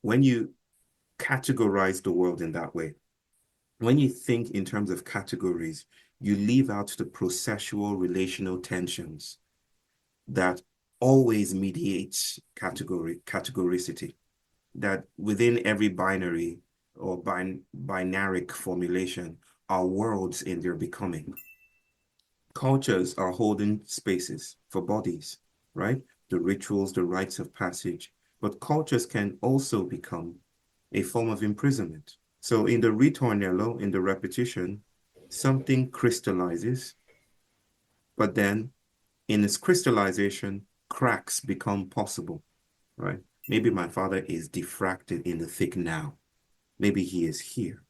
when you categorize the world in that way, when you think in terms of categories, you leave out the processual relational tensions that always mediates categoricity, that within every binary or binaric formulation are worlds in their becoming. Cultures are holding spaces for bodies, right? The rituals, the rites of passage, but cultures can also become a form of imprisonment. So in the ritornello, in the repetition, something crystallizes, but then in its crystallization, cracks become possible, right? Maybe my father is diffracted in the thick now. Maybe he is here.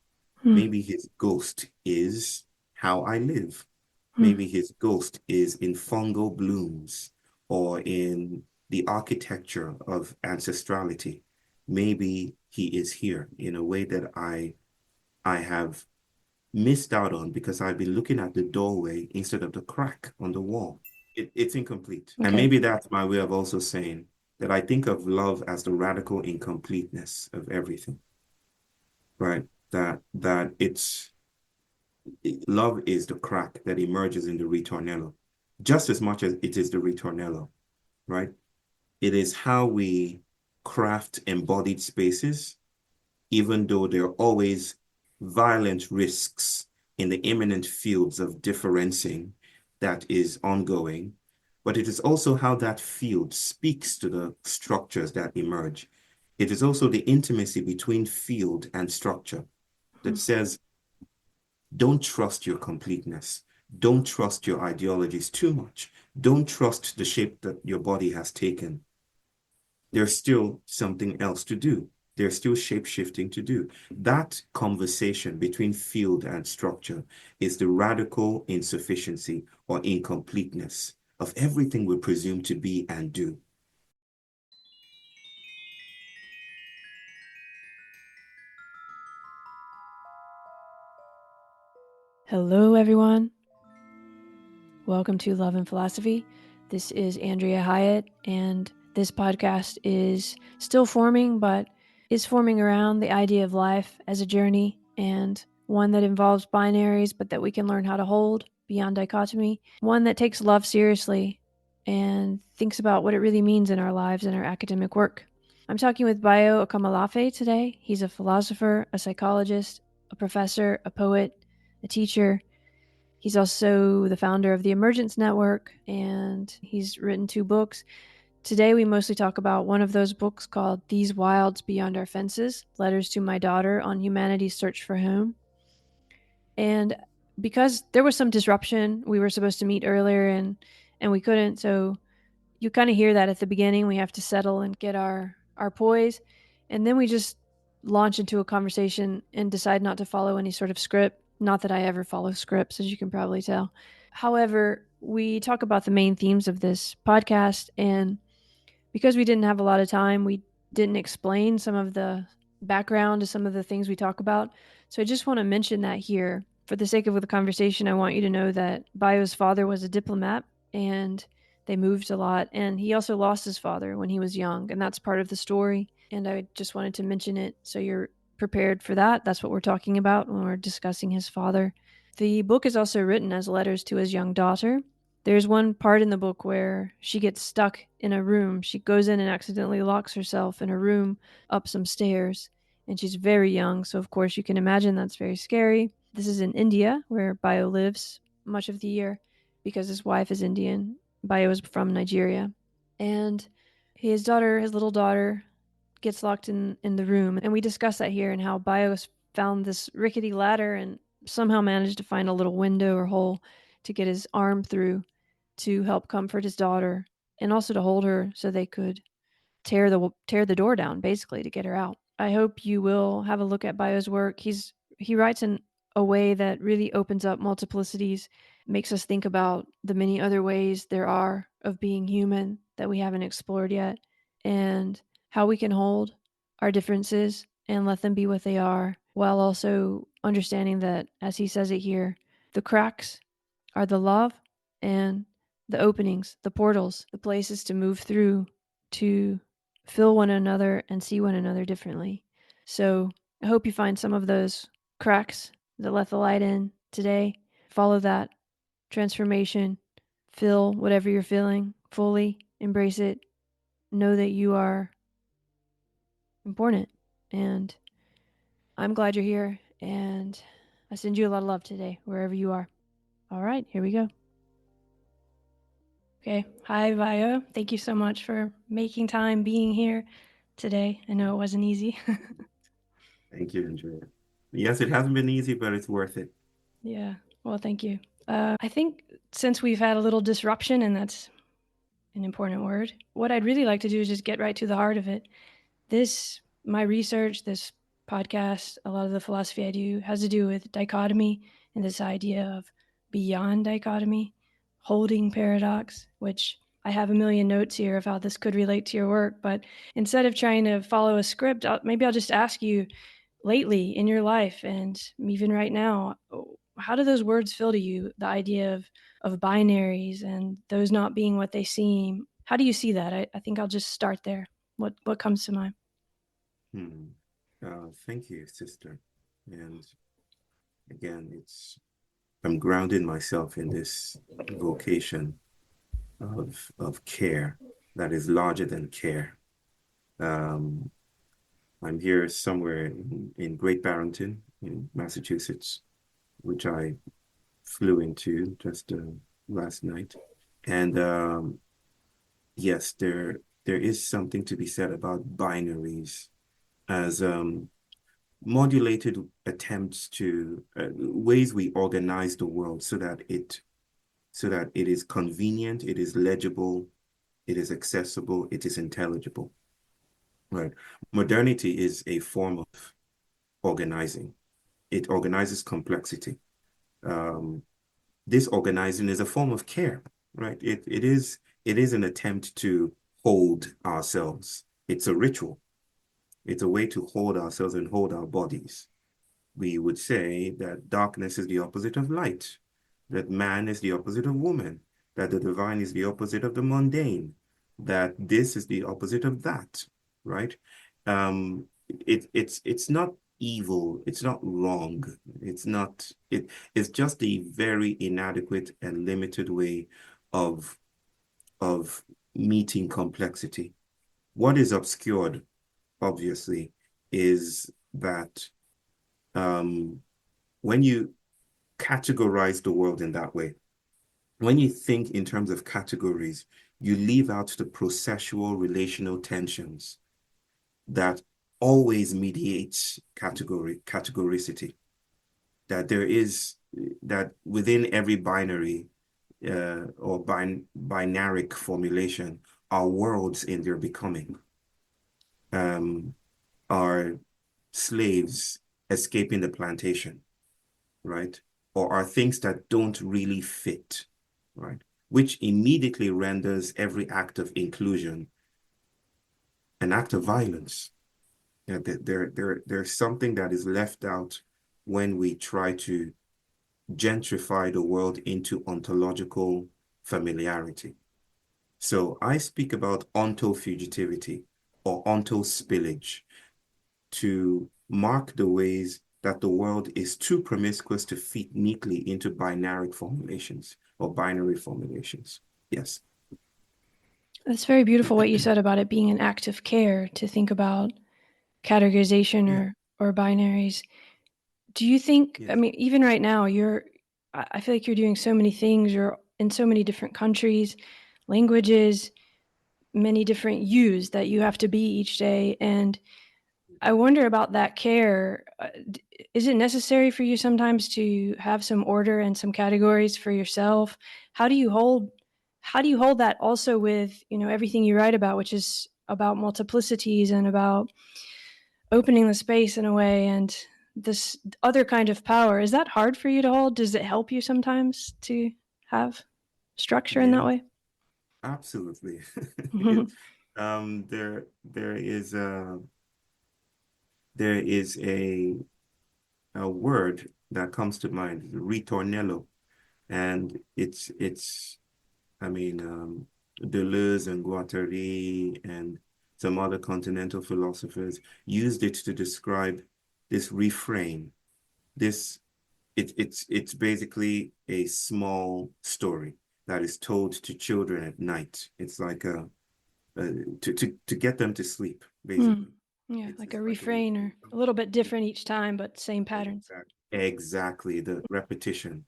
Hmm. Maybe his ghost is how I live. Hmm. Maybe his ghost is in fungal blooms or in the architecture of ancestrality. Maybe he is here in a way that I have missed out on because I've been looking at the doorway instead of the crack on the wall. It's incomplete. And Okay. maybe that's my way of also saying that I think of love as the radical incompleteness of everything, right? Love is the crack that emerges in the ritornello, just as much as it is the ritornello, right? It is how we craft embodied spaces, even though there are always violent risks in the imminent fields of differencing that is ongoing. But it is also how that field speaks to the structures that emerge. It is also the intimacy between field and structure Hmm. that says, don't trust your completeness. Don't trust your ideologies too much. Don't trust the shape that your body has taken. There's still something else to do. There's still shape shifting to do. That conversation between field and structure is the radical insufficiency or incompleteness of everything we presume to be and do. Hello, everyone. Welcome to Love and Philosophy. This is Andrea Hyatt, and this podcast is still forming, but is forming around the idea of life as a journey and one that involves binaries, but that we can learn how to hold beyond dichotomy. One that takes love seriously and thinks about what it really means in our lives and our academic work. I'm talking with Bayo Akomolafe today. He's a philosopher, a psychologist, a professor, a poet, a teacher. He's also the founder of the Emergence Network, and he's written 2 books. Today, we mostly talk about one of those books called These Wilds Beyond Our Fences, Letters to My Daughter on Humanity's Search for Home. And because there was some disruption, we were supposed to meet earlier and we couldn't. So you kind of hear that at the beginning. We have to settle and get our poise. And then we just launch into a conversation and decide not to follow any sort of script. Not that I ever follow scripts, as you can probably tell. However, we talk about the main themes of this podcast. And because we didn't have a lot of time, we didn't explain some of the background to some of the things we talk about. So I just want to mention that here. For the sake of the conversation, I want you to know that Bayo's father was a diplomat and they moved a lot. And he also lost his father when he was young. And that's part of the story. And I just wanted to mention it so you're prepared for that. That's what we're talking about when we're discussing his father. The book is also written as letters to his young daughter. There's one part in the book where she gets stuck in a room. She goes in and accidentally locks herself in a room up some stairs. And she's very young, so of course you can imagine that's very scary. This is in India, where Bayo lives much of the year because his wife is Indian. Bayo is from Nigeria. And his little daughter, gets locked in the room. And we discuss that here and how Bios found this rickety ladder and somehow managed to find a little window or hole to get his arm through to help comfort his daughter and also to hold her so they could tear the door down basically to get her out. I hope you will have a look at Bio's work. He writes in a way that really opens up multiplicities, makes us think about the many other ways there are of being human that we haven't explored yet, and how we can hold our differences and let them be what they are, while also understanding that, as he says it here, the cracks are the love and the openings, the portals, the places to move through to feel one another and see one another differently. So I hope you find some of those cracks that let the light in today. Follow that transformation. Feel whatever you're feeling fully, embrace it. Know that you are important. And I'm glad you're here. And I send you a lot of love today, wherever you are. All right, here we go. Okay. Hi, Bayo. Thank you so much for making time being here today. I know it wasn't easy. Thank you, Andrea. Yes, it hasn't been easy, but it's worth it. Yeah. Well, thank you. I think since we've had a little disruption, and that's an important word, what I'd really like to do is just get right to the heart of it. My research, this podcast, a lot of the philosophy I do has to do with dichotomy and this idea of beyond dichotomy, holding paradox, which I have a million notes here of how this could relate to your work. But instead of trying to follow a script, maybe I'll just ask you lately in your life and even right now, how do those words feel to you? The idea of binaries and those not being what they seem. How do you see that? I think I'll just start there. What comes to mind? Hmm. Thank you, sister. And again, I'm grounding myself in this vocation of care that is larger than care. Um, I'm here somewhere in Great Barrington in Massachusetts, which I flew into just last night. And yes, there is something to be said about binaries as modulated attempts to ways we organize the world so that it is convenient, it is legible, it is accessible, it is intelligible. Right. Modernity is a form of organizing. It organizes complexity. Um, this organizing is a form of care, right? It is an attempt to hold ourselves. It's a ritual. It's a way to hold ourselves and hold our bodies. We would say that darkness is the opposite of light, that man is the opposite of woman, that the divine is the opposite of the mundane, that this is the opposite of that, right? It's not evil, it's not wrong, it's just a very inadequate and limited way of of meeting complexity. What is obscured, obviously, is that um, when you categorize the world in that way, when you think in terms of categories, you leave out the processual relational tensions that always mediates categoricity. That there is that within every binary or binaric formulation are worlds in their becoming, are slaves escaping the plantation, right? Or are things that don't really fit, right? Which immediately renders every act of inclusion an act of violence. You know, there's something that is left out when we try to gentrify the world into ontological familiarity. So I speak about ontofugitivity or ontospillage to mark the ways that the world is too promiscuous to fit neatly into binary formulations or binary formulations. Yes. It's very beautiful what you said about it being an act of care to think about categorization Yeah. or binaries. Do you think, I Yes. mean, even right now, I feel like you're doing so many things. You're in so many different countries, languages, many different yous that you have to be each day. And I wonder about that care. Is it necessary for you sometimes to have some order and some categories for yourself? How do you hold how do you hold that also with, everything you write about, which is about multiplicities and about opening the space in a way and this other kind of power? Is that hard for you to hold? Does it help you sometimes to have structure in that Yeah, way? absolutely. Mhm. There is there is a word that comes to mind, Retournello, and it's I mean Deleuze and Guattari and some other continental philosophers used it to describe this refrain. This it's basically a small story that is told to children at night. It's like a to get them to sleep, Hmm. basically. Yeah, like a It's like refrain or a little bit different each time, but same patterns. exactly the repetition,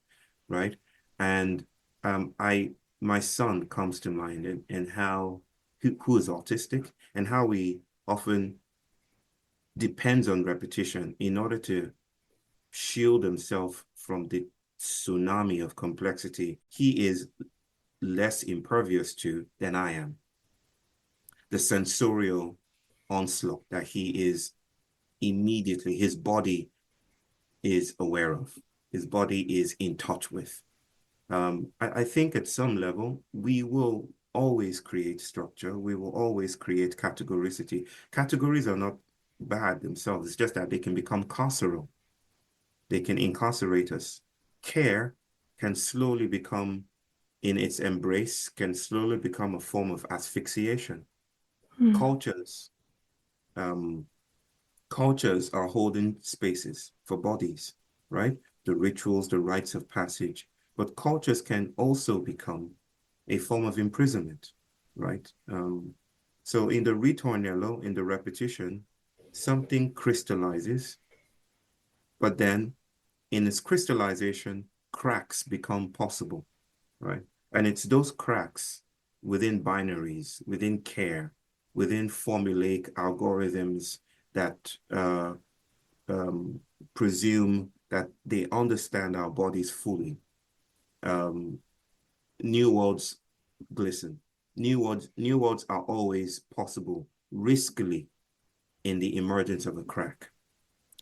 right? And I my son comes to mind, and how who is autistic, and how we often depends on repetition in order to shield himself from the tsunami of complexity he is less impervious to than I am. The sensorial onslaught that he is immediately, his body is aware of, his body is in touch with. I think at some level, we will always create structure. We will always create categoricity. Categories are not bad themselves. It's just that they can become carceral. They can incarcerate us. Care can slowly become, in its embrace, can slowly become a form of asphyxiation. Hmm. Cultures, um, cultures are holding spaces for bodies, right? The rituals, the rites of passage. But cultures can also become a form of imprisonment, right? So in the ritornello, in the repetition, something crystallizes, but then in its crystallization, cracks become possible, right? And it's those cracks within binaries, within care, within formulaic algorithms that um, presume that they understand our bodies fully. Um, New worlds glisten. New worlds are always possible, riskily, in the emergence of a crack.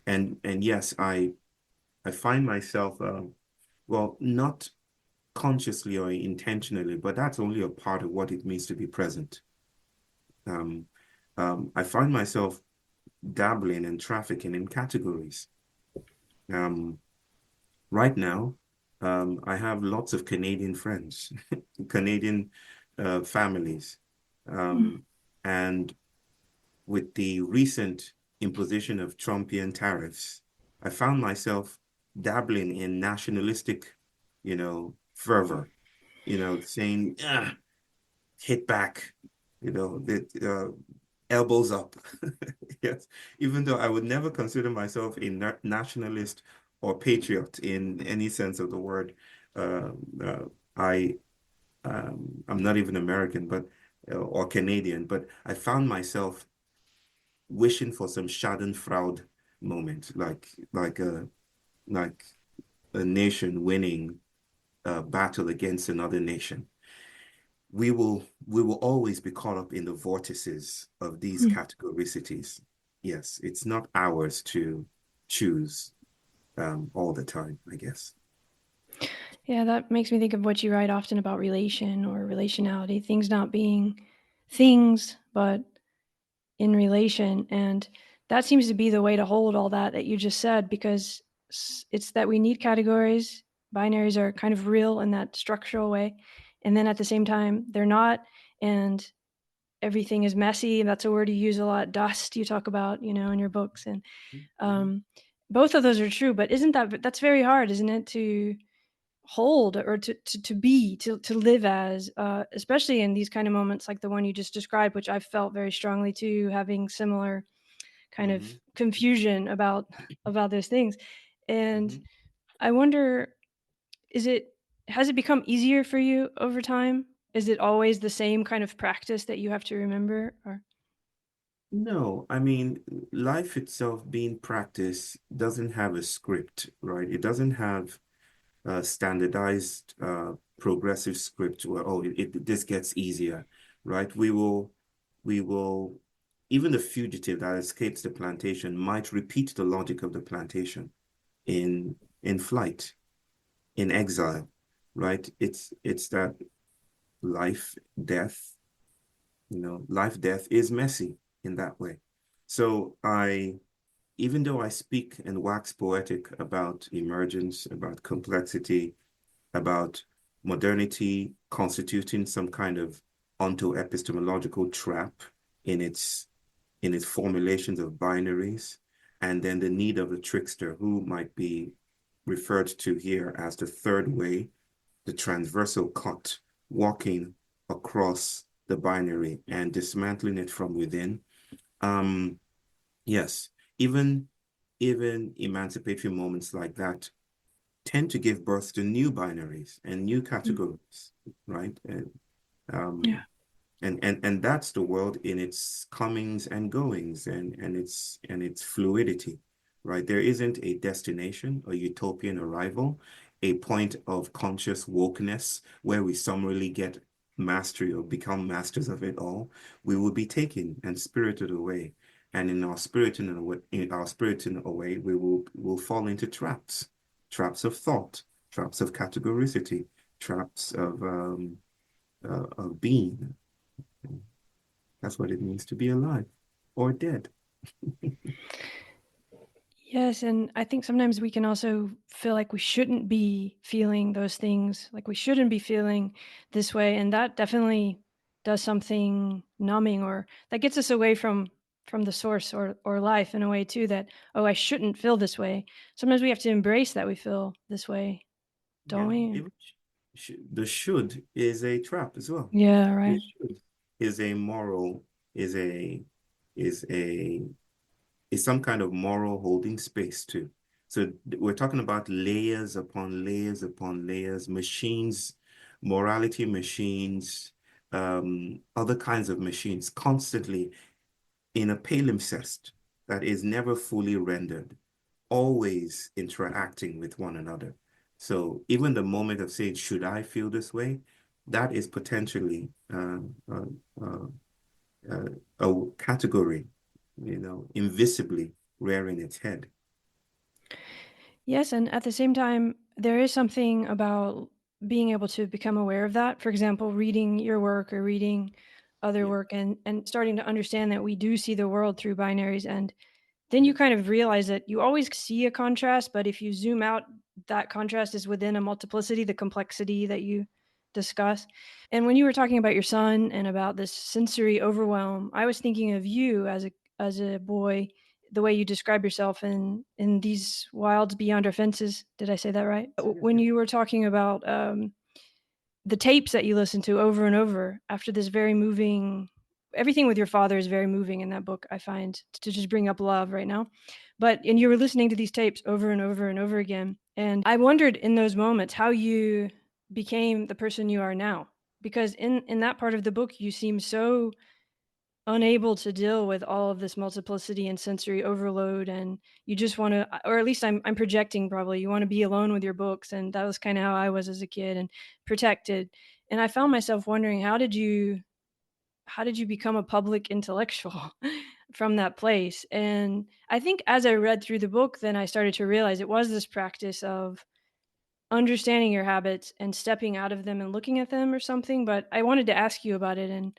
And yes, I find myself well, not consciously or intentionally, but that's only a part of what it means to be present. Um, I find myself dabbling and trafficking in categories. Um, right now, I have lots of Canadian friends, Canadian families. Hmm. Um, and with the recent imposition of Trumpian tariffs, I found myself dabbling in nationalistic, fervor, saying, ah, hit back, the elbows up. Yes, even though I would never consider myself a nationalist or patriot in any sense of the word. Uh, uh, I I'm not even American, but or Canadian, but I found myself wishing for some Schadenfreude moment, like a nation winning a battle against another nation. We will always be caught up in the vortices of these Hmm. categoricities. Yes, it's not ours to choose all the time, I guess. Yeah, that makes me think of what you write often about relation or relationality, things not being things, but in relation. And that seems to be the way to hold all that you just said, because it's that we need categories. Binaries are kind of real in that structural way. And then at the same time, they're not. And everything is messy. That's a word you use a lot. Dust, you talk about, in your books. And Mhm, um, both of those are true. But that's very hard, isn't it, to hold or to be to live as especially in these kind of moments like the one you just described, which I felt very strongly too, having similar kind of mhm, confusion about those things. And mhm. I wonder, is it has it become easier for you over time? Is it always the same kind of practice that you have to remember, or No, I mean, life itself being practice doesn't have a script, right? It doesn't have standardized progressive script where this gets easier, right? We will even the fugitive that escapes the plantation might repeat the logic of the plantation in flight, in exile, right? It's that life, death, life, death is messy in that way. So even though I speak and wax poetic about emergence, about complexity, about modernity constituting some kind of onto epistemological trap in its formulations of binaries, and then the need of the trickster, who might be referred to here as the third way, the transversal cut, walking across the binary and dismantling it from within. Um, yes, even even emancipatory moments like that tend to give birth to new binaries and new Mm. categories, right? Yeah. Um, and that's the world in its comings and goings and its fluidity, right? There isn't a destination, a utopian arrival, a point of conscious wokeness where we summarily get mastery or become masters of it all. We will be taken and spirited away, and in our spiriting away, we will fall into traps of thought, traps of categoricity, traps of being. That's what it means to be alive or dead. Yes, and I think sometimes we can also feel like we shouldn't be feeling those things, like we shouldn't be feeling this way, and that definitely does something numbing, or that gets us away from the source or life in a way too, that, oh, I shouldn't feel this way. Sometimes we have to embrace that we feel this way, don't Yeah, we? even the should is a trap as well. Yeah, The right. should is a moral is a is a is some kind of moral holding space too. So we're talking about layers upon layers upon layers, machines, morality machines, other kinds of machines constantly in a palimpsest that is never fully rendered, always interacting with one another. So even the moment of saying, should I feel this way? That is potentially uh, uh, a category, invisibly rearing its head. Yes, and at the same time, there is something about being able to become aware of that. For example, reading your work or reading other Yeah, work, and starting to understand that we do see the world through binaries, and then you yeah, kind of realize that you always see a contrast, but if you zoom out, that contrast is within a multiplicity, the complexity that you discuss. And when you were talking about your son and about this sensory overwhelm, I was thinking of you as a boy, the way you describe yourself in these wilds beyond our fences. Did I say that right? yeah, When yeah. you were talking about the tapes that you listen to over and over after this very moving, everything with your father is very moving in that book, I find, to just bring up love right now. And you were listening to these tapes over and over and over again, and I wondered in those moments how you became the person you are now, because in that part of the book you seem so unable to deal with all of this multiplicity and sensory overload, and you just want to, or at least I'm projecting, probably you want to be alone with your books, and that was kind of how I was as a kid, and protected. And I found myself wondering, how did you become a public intellectual from that place? And I think as I read through the book, then I started to realize it was this practice of understanding your habits and stepping out of them and looking at them or something. But I wanted to ask you about it, and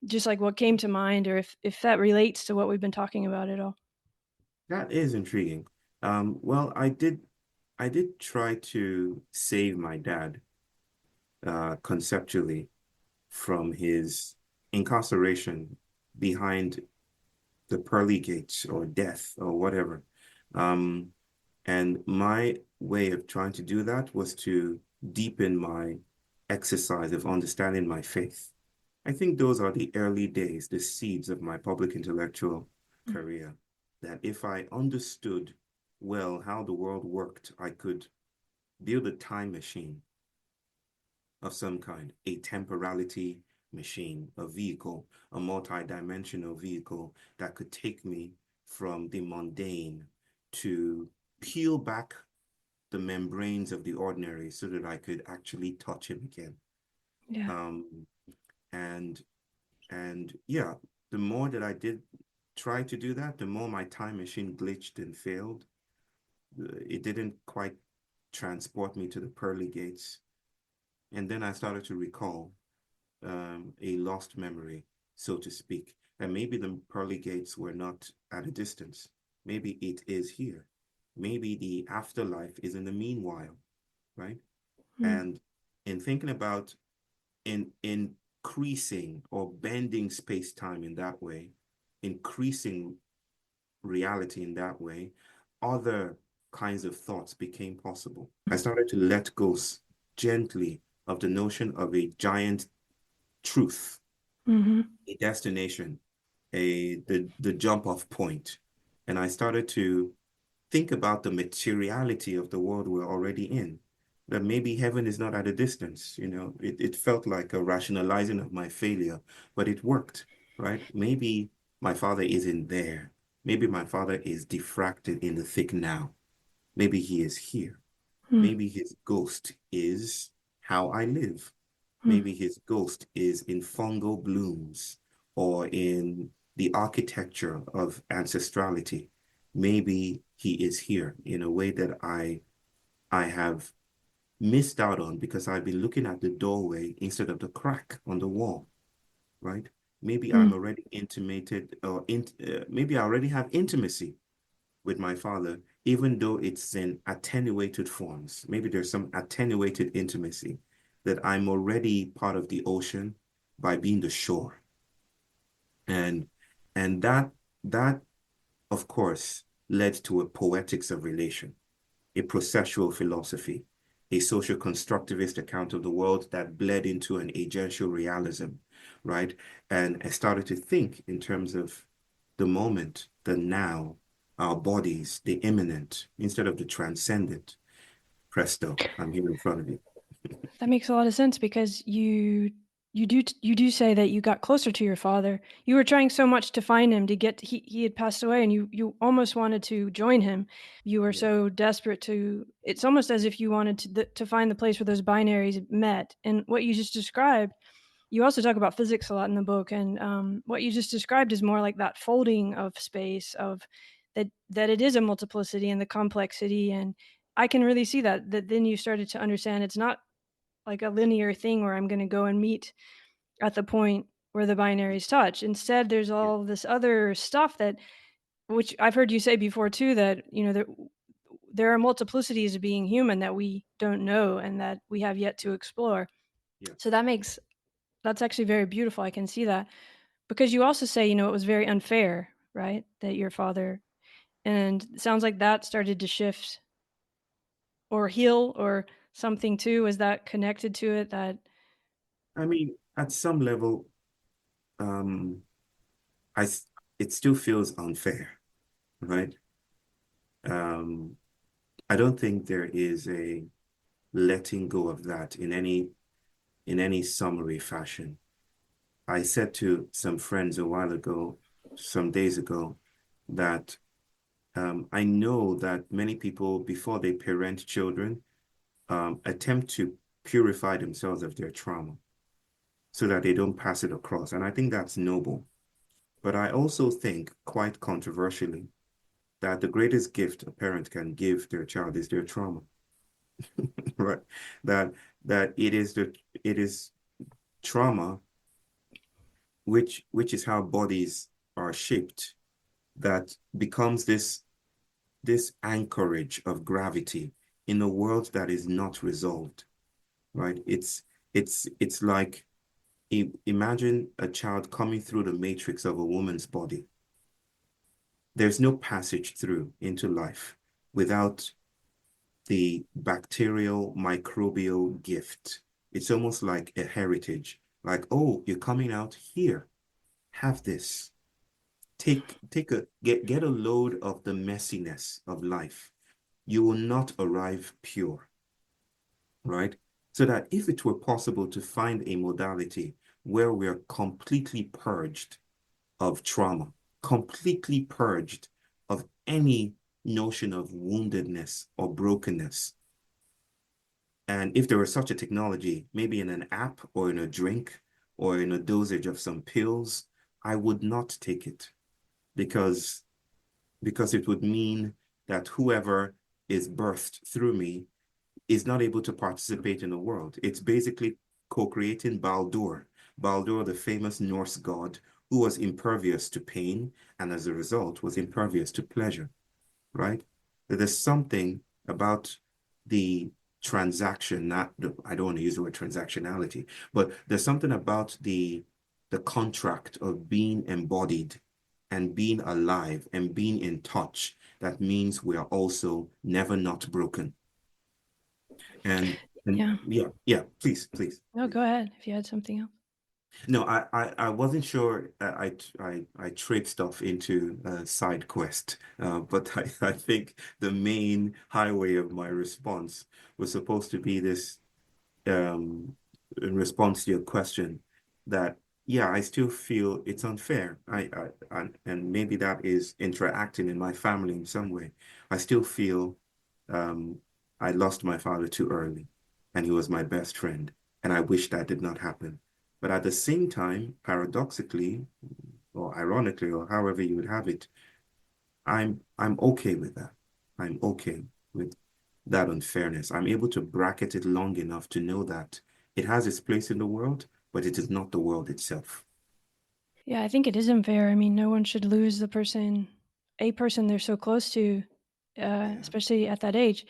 just like what came to mind, or if that relates to what we've been talking about at all. That is intriguing. Well, I did try to save my dad conceptually from his incarceration behind the pearly gates or death or whatever. Um, and my way of trying to do that was to deepen my exercise of understanding my faith. I think those are the early days, the seeds of my public intellectual Mm. career. That if I understood well how the world worked, I could build a time machine of some kind, a temporality machine, a vehicle, a multi-dimensional vehicle that could take me from the mundane to peel back the membranes of the ordinary so that I could actually touch him again. Yeah. Um, and and yeah, the more that I did try to do that, the more my time machine glitched and failed. It didn't quite transport me to the pearly gates. And then I started to recall a lost memory, so to speak. And maybe the pearly gates were not at a distance. Maybe it is here. Maybe the afterlife is in the meanwhile, right? Mm. And in thinking about in increasing or bending space-time in that way, increasing reality in that way, other kinds of thoughts became possible. I started to let go gently of the notion of a giant truth, Mm-hmm. a destination, the jump off point. And I started to think about the materiality of the world we're already in. That maybe heaven is not at a distance. It felt like a rationalizing of my failure, but it worked, right? Maybe my father isn't there. Maybe my father is diffracted in the thick now. Maybe he is here. Maybe his ghost is how I live. Mm-hmm. Maybe his ghost is in fungal blooms or in the architecture of ancestrality. Maybe he is here in a way that I have missed out on because I've been looking at the doorway instead of the crack on the wall, right? Maybe I'm already intimated, or maybe I already have intimacy with my father, even though it's in attenuated forms. Maybe there's some attenuated intimacy that I'm already part of the ocean by being the shore. And and that of course led to a poetics of relation, a processual philosophy, a social constructivist account of the world that bled into an agential realism, right? And I started to think in terms of the moment, the now, our bodies, the immanent, instead of the transcendent. Presto, I'm here in front of you. That makes a lot of sense because you do say that you got closer to your father. You were trying so much to find him to get he had passed away and you almost wanted to join him. You were Yeah, so desperate to it's almost as if you wanted to find the place where those binaries met. And what you just described, you also talk about physics a lot in the book, and what you just described is more like that folding of space of that it is a multiplicity and the complexity. And I can really see that then you started to understand it's not like a linear thing where I'm going to go and meet at the point where the binaries touch. Instead, there's yeah. all this other stuff that, which I've heard you say before too, that there are multiplicities of being human that we don't know and that we have yet to explore. Yeah. So that's actually very beautiful. I can see that because you also say it was very unfair, right? That your father, and it sounds like that started to shift or heal or something too. Is that connected to it? That I mean, at some level, um, I it still feels unfair, right? Um, I don't think there is a letting go of that in any summary fashion. I said to some friends a while ago, some days ago, that I know that many people, before they parent children, attempt to purify themselves of their trauma so that they don't pass it across. And I think that's noble. But I also think, quite controversially, that the greatest gift a parent can give their child is their trauma, right? That that it is trauma, which is how bodies are shaped, that becomes this anchorage of gravity in a world that is not resolved, right? It's like imagine a child coming through the matrix of a woman's body. There's no passage through into life without the bacterial microbial gift. It's almost like a heritage. Like, oh, you're coming out here. Have this. Get a load of the messiness of life. You will not arrive pure, right? So that if it were possible to find a modality where we are completely purged of trauma, completely purged of any notion of woundedness or brokenness, and if there was such a technology, maybe in an app or in a drink or in a dosage of some pills, I would not take it because it would mean that whoever is birthed through me is not able to participate in the world. It's basically co-creating Baldur, Baldur, the famous Norse god who was impervious to pain and as a result was impervious to pleasure, right? There's something about the transaction, not I don't want to use the word transactionality, but there's something about the contract of being embodied and being alive and being in touch that means we are also never not broken. And Yeah. yeah, yeah, please, please, No, go please. ahead if you had something else. No, I wasn't sure. I trade stuff into a side quest, but I think the main highway of my response was supposed to be this, um, in response to your question, that yeah, I still feel it's unfair. And maybe that is interacting in my family in some way. I still feel, um, I lost my father too early, and he was my best friend, and I wish that did not happen. But at the same time, paradoxically, or ironically, or however you would have it, I'm okay with that. I'm okay with that unfairness. I'm able to bracket it long enough to know that it has its place in the world, but it is not the world itself. Yeah, I think it is unfair. I mean, no one should lose a person they're so close to, Yeah. especially at that age.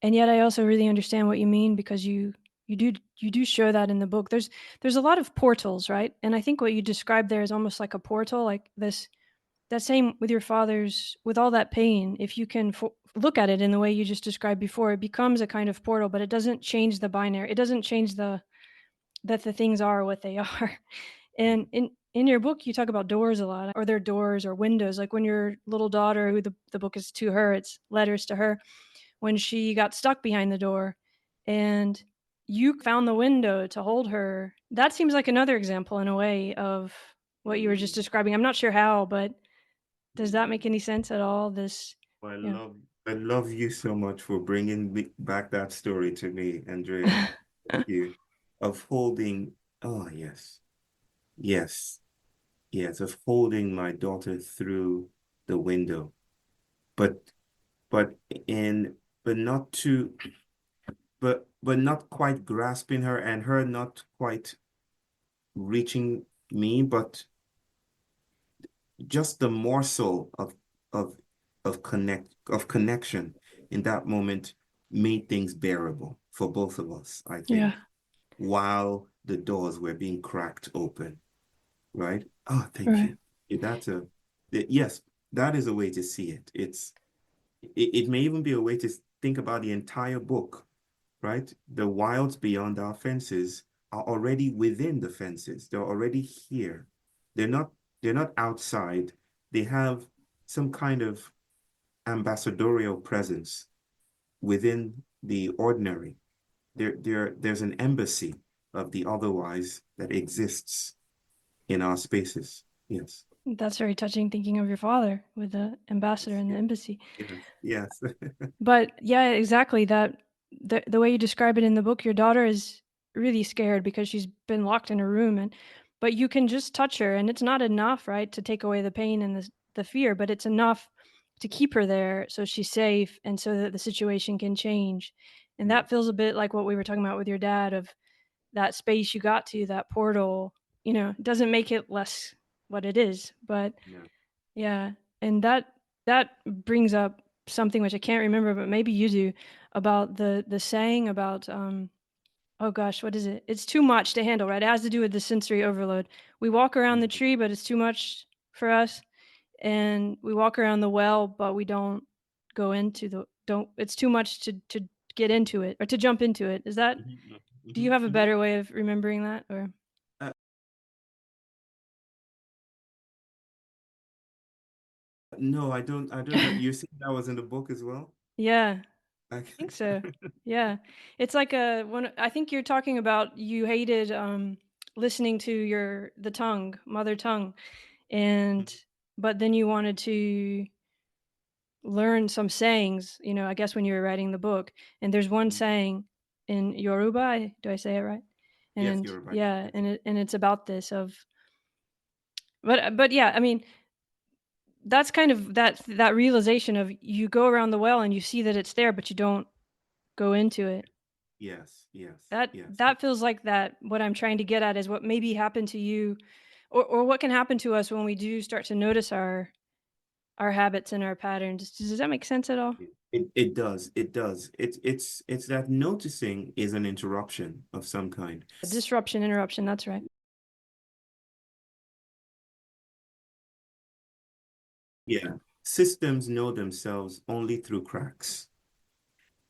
And yet, I also really understand what you mean because you do show that in the book. There's a lot of portals, right? And I think what you described there is almost like a portal, like this. That same with your father's, with all that pain. If you can look at it in the way you just described before, it becomes a kind of portal, but it doesn't change the binary. It doesn't change that the things are what they are. And in your book, you talk about doors a lot, or their doors or windows. Like when your little daughter, who the book is to her, it's letters to her, when she got stuck behind the door, and you found the window to hold her. That seems like another example, in a way, of what you were just Mm, describing. I'm not sure how, but does that mm. make any sense at all? This, I yeah, love I love you so much for bringing back that story to me, Andrea. Thank you. Of holding, oh yes, yes, yes, of holding my daughter through the window, but but in but not too but not quite grasping her and her not quite reaching me, but just the morsel of of connection in that moment made things bearable for both of us, I yeah, think, while the doors were being cracked open, right? Oh, thank right, you. Yeah, yes, that is a way to see it. It may even be a way to think about the entire book, right? The wilds beyond our fences are already within the fences. They're already here. They're not they're not outside. They have some kind of ambassadorial presence within the ordinary. There's an embassy of the otherwise that exists in our spaces. Yes. that's very touching. Thinking of your father with the ambassador in the Yes. embassy. Yes. Yes. But yeah, exactly that. The way you describe it in the book, your daughter is really scared because she's been locked in a room, and but you can just touch her, and it's not enough, right, to take away the pain and the fear, but it's enough to keep her there so she's safe and so that the situation can change. And that Yes. feels a bit like what we were talking about with your dad, of that space you got to, that portal, doesn't make it less what it is, but Yeah. yeah, and that brings up something which I can't remember, but maybe you do, about the saying about, oh gosh, what is it? It's too much to handle, right? It has to do with the sensory overload. We walk around the Mhm. tree, but it's too much for us, and we walk around the well, but we don't go into the don't it's too much to get into it or to jump into it. Is that Mhm. Do you Mhm. have a Mhm. better way of remembering that, or Uh, no, I don't know. You see that was in the book as well? Yeah. I, I think so. Yeah. It's like a one I think you're talking about, you hated, listening to the tongue, mother tongue, and but then you wanted to learn some sayings, I guess when you were writing the book, and there's one saying in Yoruba, do I say it right? yes, And you're right. yeah, Yes. and it's about this of but yeah, I mean, that's kind of that realization of, you go around the well and you see that it's there, but you don't go into it. Yes, yes, That yes. that feels like that what I'm trying to get at is what maybe happened to you, or what can happen to us when we do start to notice our habits and our patterns. Does that make sense at all? It does. It does. It's that noticing is an interruption of some kind. Disruption, interruption, that's right. Yeah. Systems know themselves only through cracks,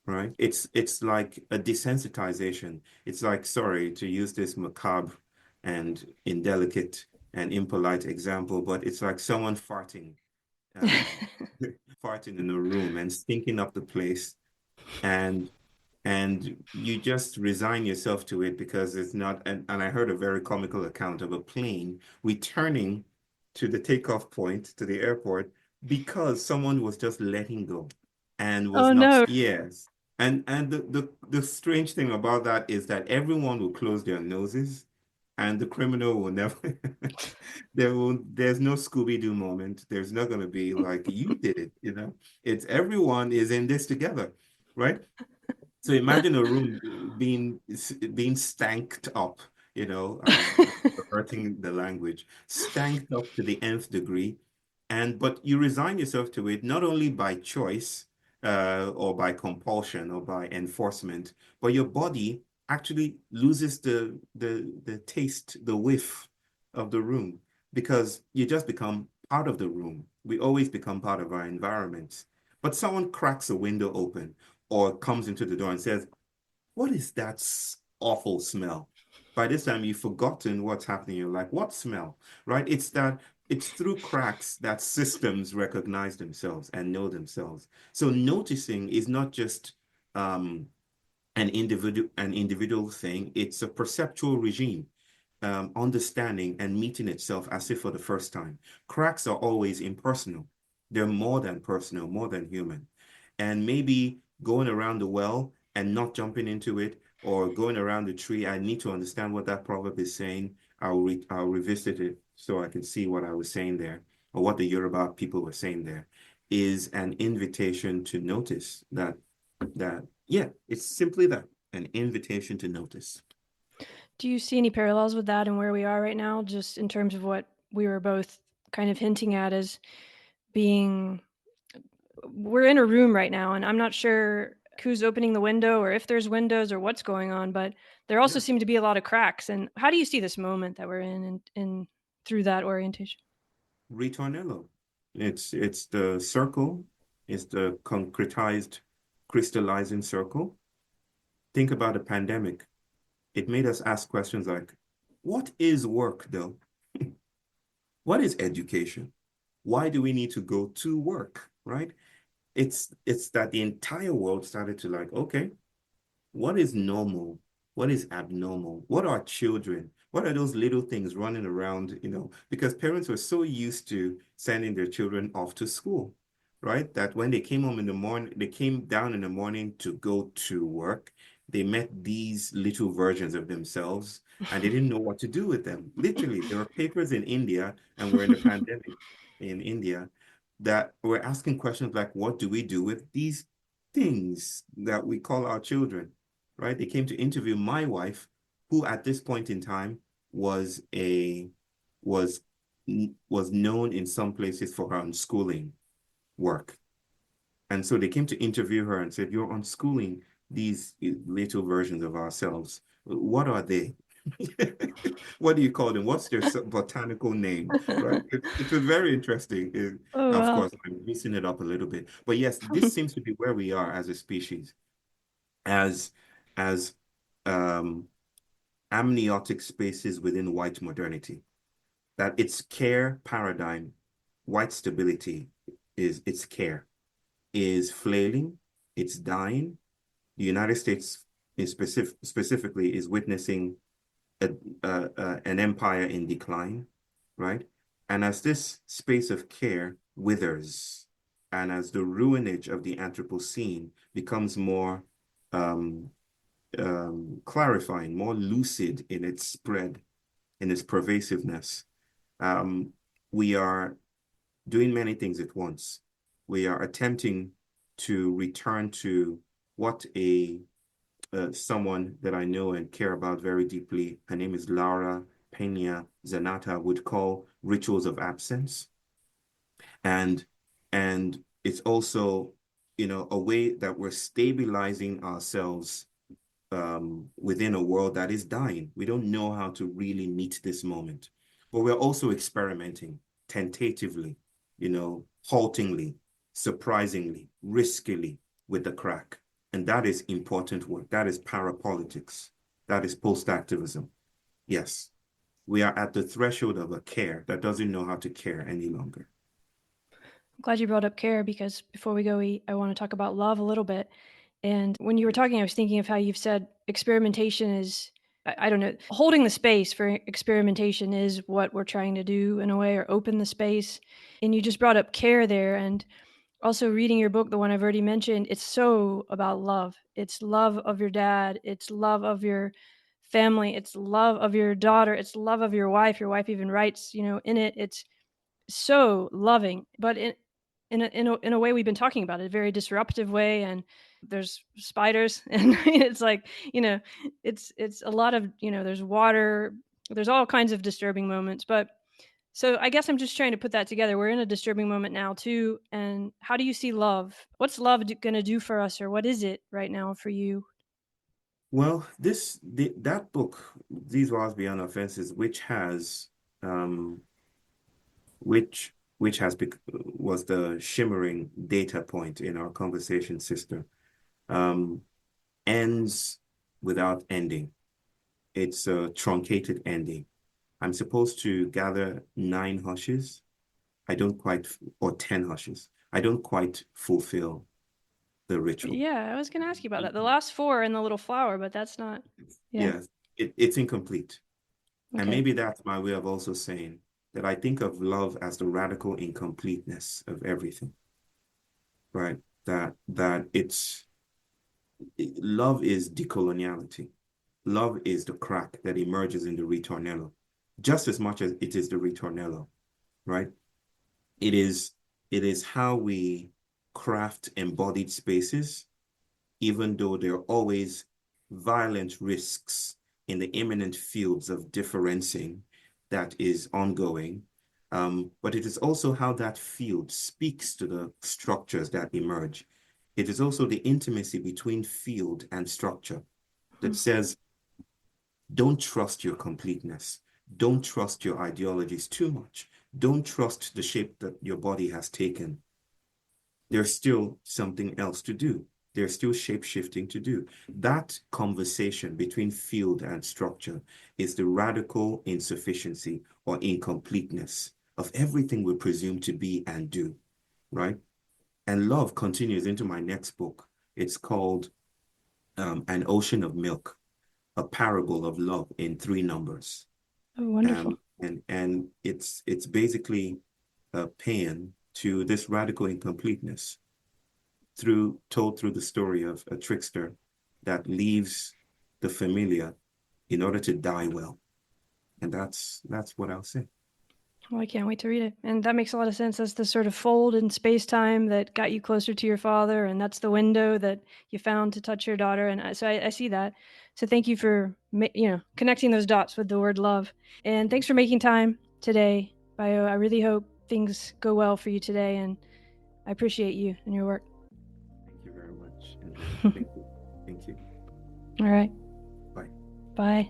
right? It's like a desensitization. It's like, sorry to use this macabre and indelicate and impolite example, but it's like someone farting, um, farting in a room and stinking up the place, and you just resign yourself to it because it's not. And I heard a very comical account of a plane returning to the takeoff point to the airport because someone was just letting go and was Oh not. no. Yes. And the strange thing about that is that everyone will close their noses and the criminal will never there's no Scooby-Doo moment. There's not going to be like you did it, you know. It's everyone is in this together, right? So imagine a room being stanked up, you know, perverting the language, stanked up to the nth degree, and but you resign yourself to it not only by choice, or by compulsion or by enforcement, but your body actually loses the taste, the whiff of the room because you just become part of the room. We always become part of our environments. But someone cracks a window open or comes into the door and says, what is that awful smell? By this time, you've forgotten what's happening. You're like, what smell? Right? It's through cracks that systems recognize themselves and know themselves. So noticing is not just um, an individual thing, it's a perceptual regime, understanding and meeting itself as if for the first time. Cracks are always impersonal. They're more than personal, more than human. And maybe going around the well and not jumping into it, or going around the tree, I need to understand what that proverb is saying. I'll revisit it so I can see what I was saying there, or what the Yoruba people were saying there, is an invitation to notice that, yeah, it's simply that, an invitation to notice. Do you see any parallels with that and where we are right now, just in terms of what we were both kind of hinting at as being we're in a room right now and I'm not sure who's opening the window or if there's windows or what's going on, but there also Yeah. seem to be a lot of cracks. And how do you see this moment that we're in and through that orientation? Retournello. It's the circle, it's the concretized, crystallizing circle. Think about a pandemic. It made us ask questions like, what is work though? What is education? Why do we need to go to work, right? It's that the entire world started to like, okay, what is normal? What is abnormal? What are children? What are those little things running around, because parents were so used to sending their children off to school, right? That when they came home in the morning, they came down in the morning to go to work, they met these little versions of themselves and they didn't know what to do with them. Literally, there were papers in India, and we're in the pandemic in India, that were asking questions like, what do we do with these things that we call our children? Right? They came to interview my wife, who at this point in time was a was was known in some places for her unschooling work. And so they came to interview her and said, you're unschooling these little versions of ourselves. What are they? What do you call them? What's their botanical name? Right? It was very interesting. Oh Of wow. course, I'm mixing it up a little bit. But yes, this seems to be where we are as a species, as as um, amniotic spaces within white modernity. That its care paradigm, white stability, is its care, is flailing, it's dying. The United States is specifically is witnessing an empire in decline, right? And as this space of care withers, and as the ruinage of the Anthropocene becomes more um, clarifying, more lucid in its spread, in its pervasiveness, um, we are doing many things at once. We are attempting to return to what a someone that I know and care about very deeply, her name is Laura Pena Zanata, would call rituals of absence. And And it's also, a way that we're stabilizing ourselves within a world that is dying. We don't know how to really meet this moment, but we're also experimenting tentatively, haltingly, surprisingly, riskily with the crack. And that is important work. That is parapolitics. That is post-activism. Yes, we are at the threshold of a care that doesn't know how to care any longer. I'm glad you brought up care, because before we go eat, I want to talk about love a little bit. And when you were talking, I was thinking of how you've said experimentation is, I don't know, holding the space for experimentation is what we're trying to do in a way, or open the space. And you just brought up care there. And also reading your book, the one I've already mentioned, it's so about love. It's love of your dad. It's love of your family. It's love of your daughter. It's love of your wife. Your wife even writes, in it, it's so loving, but in a way we've been talking about it, a very disruptive way. And there's spiders, and it's like, it's a lot of, there's water, there's all kinds of disturbing moments. But so I guess I'm just trying to put that together. We're in a disturbing moment now too. And how do you see love? What's love going to do for us, or what is it right now for you? Well, that book, These Walls Beyond Offenses, um, which was the shimmering data point in our conversation system, um, ends without ending. It's a truncated ending. I'm supposed to gather 9 hushes. I don't quite, or 10 hushes. I don't quite fulfill the ritual. Yeah, I was going to ask you about that. The last four in the little flower, but that's not. Yeah. Yes, it's incomplete. And Okay. maybe that's my way of also saying that I think of love as the radical incompleteness of everything, right? Love is decoloniality. Love is the crack that emerges in the Retournello, just as much as it is the Retournello, right? It is it is how we craft embodied spaces, even though there are always violent risks in the imminent fields of differencing that is ongoing. But it is also how that field speaks to the structures that emerge. It is also the intimacy between field and structure Hmm. that says, don't trust your completeness. Don't trust your ideologies too much. Don't trust the shape that your body has taken. There's still something else to do. There's still shape shifting to do. That conversation between field and structure is the radical insufficiency or incompleteness of everything we presume to be and do, right? And love continues into my next book. It's called An Ocean of Milk, a parable of love in 3 numbers. Oh, wonderful. And it's basically a paean to this radical incompleteness told through the story of a trickster that leaves the familiar in order to die well. And that's what I'll say. Well, I can't wait to read it. And that makes a lot of sense. That's the sort of fold in space time that got you closer to your father. And that's the window that you found to touch your daughter. And so I see that. So thank you for, connecting those dots with the word love. And thanks for making time today, Bayo. I really hope things go well for you today. And I appreciate you and your work. Thank you very much, Andrea. Thank you. Thank you. All right. Bye. Bye.